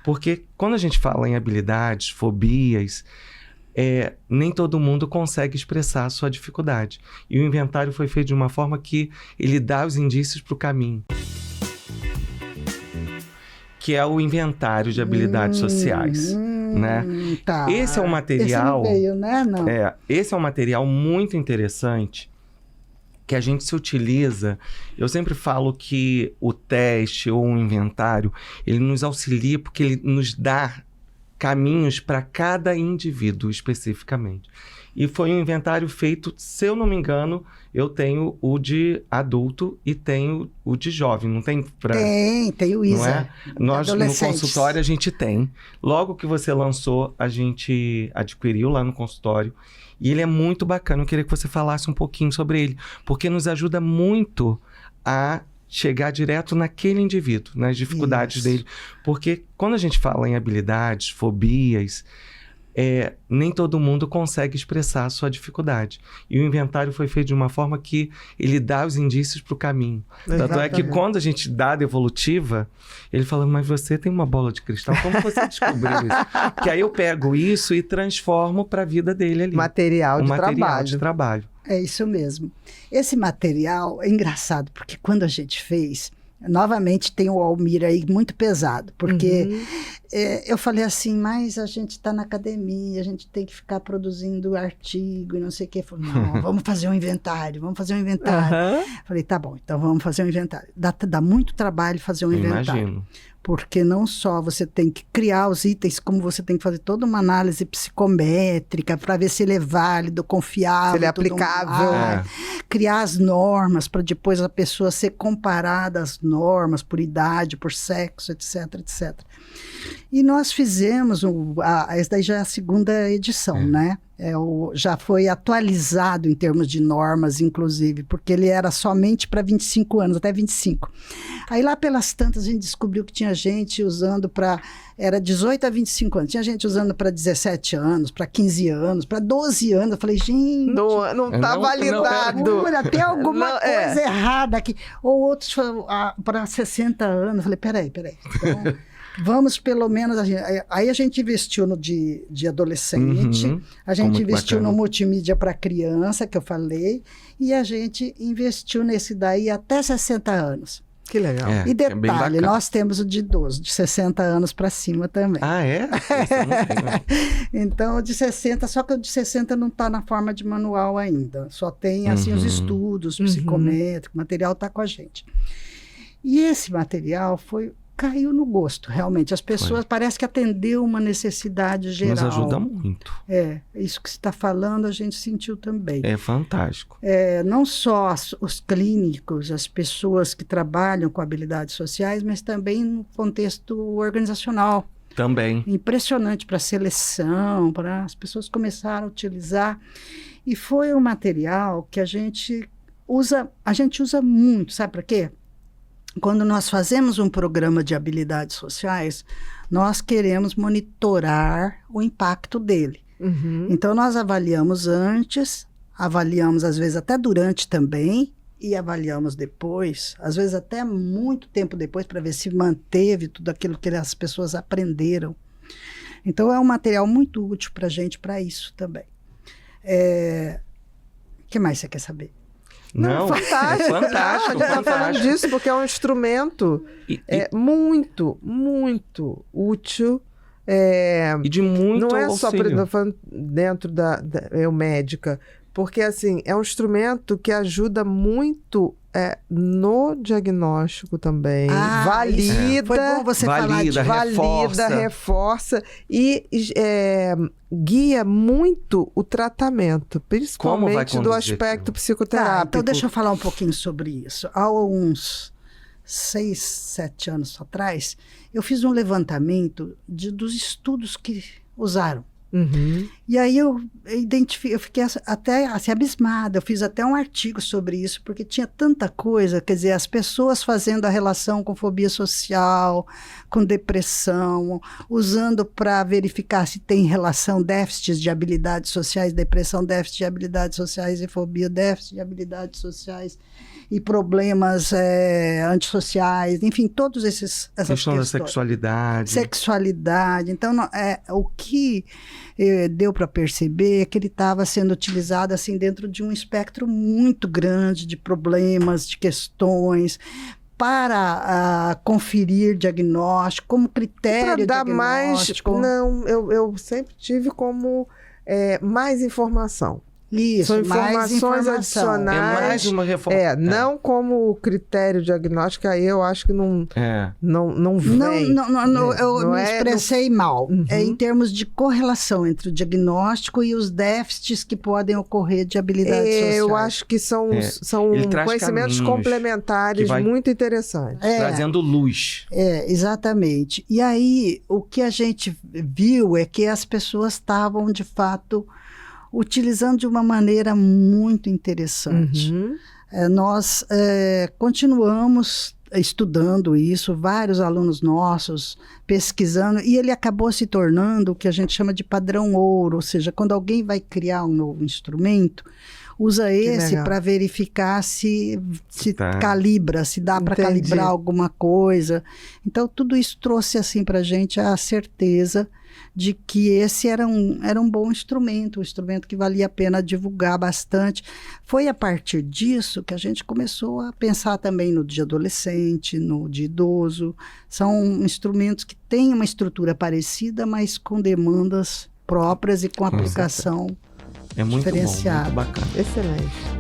Porque quando a gente fala em habilidades, fobias, nem todo mundo consegue expressar a sua dificuldade. E o inventário foi feito de uma forma que ele dá os indícios para o caminho. Que é o inventário de habilidades sociais, né? Tá. Esse é um material... Esse não veio, né? Não. Esse é um material muito interessante que a gente se utiliza. Eu sempre falo que o teste ou o inventário, ele nos auxilia porque ele nos dá caminhos para cada indivíduo especificamente. E foi um inventário feito, se eu não me engano, eu tenho o de adulto e tenho o de jovem, não tem? Tem o ISA. Não é? Nós no consultório a gente tem. Logo que você lançou, a gente adquiriu lá no consultório. E ele é muito bacana. Eu queria que você falasse um pouquinho sobre ele, porque nos ajuda muito a chegar direto naquele indivíduo, nas dificuldades dele. Porque quando a gente fala em habilidades, fobias, nem todo mundo consegue expressar a sua dificuldade. E o inventário foi feito de uma forma que ele dá os indícios para o caminho. Exatamente. Tanto é que quando a gente dá a devolutiva, ele fala, mas você tem uma bola de cristal, como você descobriu isso? Que aí eu pego isso e transformo para a vida dele ali. Material de trabalho. É isso mesmo. Esse material é engraçado, porque quando a gente fez... Novamente tem o Almir aí muito pesado, porque eu falei assim, mas a gente está na academia, a gente tem que ficar produzindo artigo e não sei o que. Falei, não, vamos fazer um inventário. Falei, tá bom, então vamos fazer um inventário. Dá muito trabalho fazer um inventário. Imagino. Porque não só você tem que criar os itens, como você tem que fazer toda uma análise psicométrica para ver se ele é válido, confiável. Se ele é aplicável. Criar as normas para depois a pessoa ser comparada às normas por idade, por sexo, etc, etc. E nós fizemos, essa daí já é a segunda edição, né? Já foi atualizado em termos de normas, inclusive, porque ele era somente para 25 anos, até 25. Aí lá pelas tantas a gente descobriu que tinha gente usando era 18 a 25 anos. Tinha gente usando para 17 anos, para 15 anos, para 12 anos. Eu falei, gente... Não está validado. Tem alguma coisa errada aqui. Ou outros para 60 anos. Eu falei, peraí. Então, vamos pelo menos... Aí a gente investiu no de adolescente, a gente investiu no multimídia para criança, que eu falei, e a gente investiu nesse daí até 60 anos. Que legal. E detalhe, nós temos o de idoso, de 60 anos para cima também. Ah, é? Então, o de 60, só que o de 60 não está na forma de manual ainda. Só tem, assim, os estudos psicométricos, o material está com a gente. E esse material caiu no gosto, realmente. As pessoas parece que atendeu uma necessidade geral. Nos ajuda muito. Isso que você está falando, a gente sentiu também. É fantástico. Não só os clínicos, as pessoas que trabalham com habilidades sociais, mas também no contexto organizacional. Também. Impressionante para a seleção, para as pessoas começaram a utilizar. E foi um material que a gente usa muito, sabe para quê? Quando nós fazemos um programa de habilidades sociais, nós queremos monitorar o impacto dele. Então, nós avaliamos antes, avaliamos às vezes até durante também, e avaliamos depois, às vezes até muito tempo depois, para ver se manteve tudo aquilo que as pessoas aprenderam. Então, é um material muito útil para a gente, para isso também. O que mais você quer saber? Não, fantástico. A gente está falando disso porque é um instrumento muito, muito útil. E de muito não é auxílio. Só dentro da médica, porque assim, é um instrumento que ajuda muito no diagnóstico também. Valida, foi bom você falar de reforça e guia muito o tratamento, principalmente do aspecto psicoterápico. Então deixa eu falar um pouquinho sobre isso. Há uns 6, 7 anos atrás, eu fiz um levantamento dos estudos que usaram. E aí eu fiquei até assim, abismada, eu fiz até um artigo sobre isso, porque tinha tanta coisa, quer dizer, as pessoas fazendo a relação com fobia social, com depressão, usando para verificar se tem relação déficits de habilidades sociais, depressão, déficit de habilidades sociais e fobia, déficit de habilidades sociais. e problemas antissociais, enfim, todos essas questão questões. da sexualidade. Sexualidade. Então, o que deu para perceber é que ele estava sendo utilizado assim dentro de um espectro muito grande de problemas, de questões, para conferir diagnóstico, como critério para dar diagnóstico. mais... Não, eu sempre tive como mais informação. Isso, são informações informação. adicionais. É mais uma reforma. Não como critério diagnóstico, aí eu acho que não vem. Eu me expressei mal. É em termos de correlação entre o diagnóstico e os déficits que podem ocorrer de habilidades sociais. Eu acho que são conhecimentos complementares muito interessantes. Trazendo luz. Exatamente. E aí, o que a gente viu é que as pessoas estavam, de fato, utilizando de uma maneira muito interessante. Nós continuamos estudando isso, vários alunos nossos pesquisando, e ele acabou se tornando o que a gente chama de padrão ouro, ou seja, quando alguém vai criar um novo instrumento, usa esse para verificar se calibra, se dá para calibrar alguma coisa. Então, tudo isso trouxe assim, para a gente a certeza de que esse era um bom instrumento, um instrumento que valia a pena divulgar bastante. Foi a partir disso que a gente começou a pensar também no de adolescente, no de idoso. São instrumentos que têm uma estrutura parecida, mas com demandas próprias e com aplicação muito diferenciada. bom, muito bacana. Excelente.